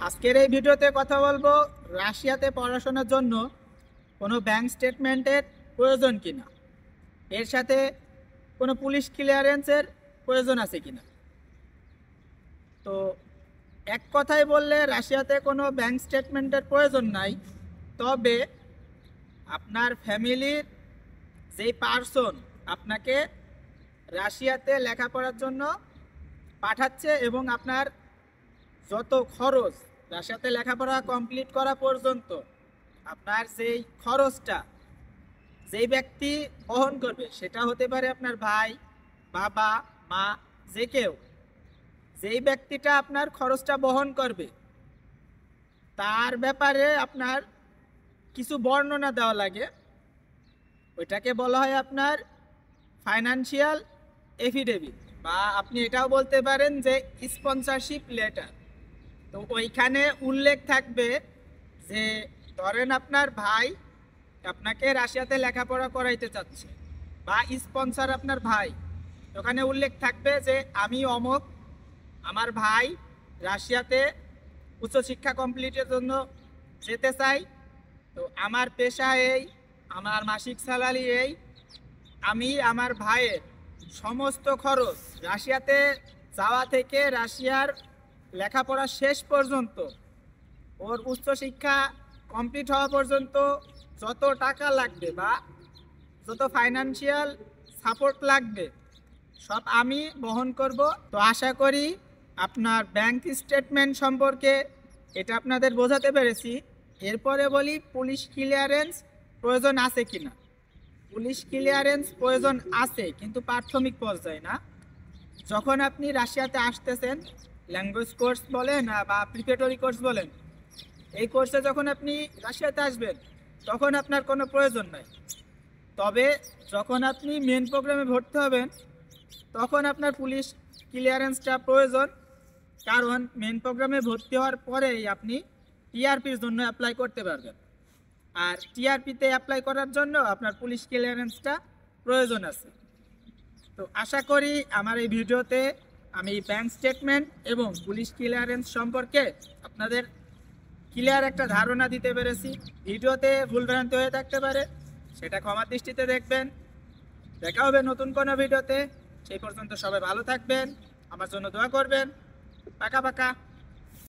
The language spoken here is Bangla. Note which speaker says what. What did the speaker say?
Speaker 1: আজকের এই ভিডিওতে কথা বলবো রাশিয়াতে পড়াশোনার জন্য কোনো ব্যাংক স্টেটমেন্টের প্রয়োজন কিনা, এর সাথে কোনো পুলিশ ক্লিয়ারেন্সের প্রয়োজন আছে কিনা। তো এক কথায় বললে রাশিয়াতে কোনো ব্যাংক স্টেটমেন্টের প্রয়োজন নাই, তবে আপনার ফ্যামিলির যেই পার্সন আপনাকে রাশিয়াতে লেখাপড়ার জন্য পাঠাচ্ছে এবং আপনার যত খরচ রাশিয়াতে লেখাপড়া কমপ্লিট করা পর্যন্ত আপনার যেই খরচটা যেই ব্যক্তি বহন করবে, সেটা হতে পারে আপনার ভাই, বাবা, মা, যে কেউ। যেই ব্যক্তিটা আপনার খরচটা বহন করবে তার ব্যাপারে আপনার কিছু বর্ণনা দেওয়া লাগে। ওইটাকে বলা হয় আপনার ফাইনান্সিয়াল এফিডেভিট, বা আপনি এটাও বলতে পারেন যে স্পন্সরশিপ লেটার। তো ওইখানে উল্লেখ থাকবে যে ধরেন আপনার ভাই আপনাকে রাশিয়াতে লেখাপড়া করাইতে চাচ্ছে, বা স্পন্সর আপনার ভাই, ওখানে উল্লেখ থাকবে যে আমি অমুক, আমার ভাই রাশিয়াতে উচ্চশিক্ষা কমপ্লিটের জন্য যেতে চাই। তো আমার পেশা এই, আমার মাসিক স্যালারি এই, আমি আমার ভাইয়ের সমস্ত খরচ রাশিয়াতে যাওয়া থেকে রাশিয়ার লেখাপড়া শেষ পর্যন্ত, ওর উচ্চশিক্ষা কমপ্লিট হওয়া পর্যন্ত যত টাকা লাগবে বা যত ফাইনান্সিয়াল সাপোর্ট লাগবে সব আমি বহন করব। তো আশা করি আপনার ব্যাংক স্টেটমেন্ট সম্পর্কে এটা আপনাদের বোঝাতে পেরেছি। এরপরে বলি পুলিশ ক্লিয়ারেন্স প্রয়োজন আছে কিনা। পুলিশ ক্লিয়ারেন্স প্রয়োজন আছে, কিন্তু প্রাথমিক পর্যায়ে না। যখন আপনি রাশিয়াতে আসতেছেন, ল্যাঙ্গুয়েজ কোর্স বলেন বা প্রিপারেটরি কোর্স বলেন, এই কোর্সে যখন আপনি রাশিয়াতে আসবেন তখন আপনার কোনো প্রয়োজন নাই। তবে যখন আপনি মেন প্রোগ্রামে ভর্তি হবেন তখন আপনার পুলিশ ক্লিয়ারেন্সটা প্রয়োজন, কারণ মেন প্রোগ্রামে ভর্তি হওয়ার পরেই আপনি টিআরপির জন্য অ্যাপ্লাই করতে পারবেন। আর টিআরপিতে অ্যাপ্লাই করার জন্য আপনার পুলিশ ক্লিয়ারেন্সটা প্রয়োজন আছে। তো আশা করি আমার এই ভিডিওতে আমি ব্যাংক স্টেটমেন্ট এবং পুলিশ ক্লিয়ারেন্স সম্পর্কে আপনাদের ক্লিয়ার একটা ধারণা দিতে পেরেছি। ভিডিওতে ভুলভ্রান্তি হয়ে থাকতে পারে, সেটা ক্ষমার দৃষ্টিতে দেখবেন। দেখা হবে নতুন কোনো ভিডিওতে। সেই পর্যন্ত সবাই ভালো থাকবেন, আমার জন্য দোয়া করবেন। পাকা পাকা।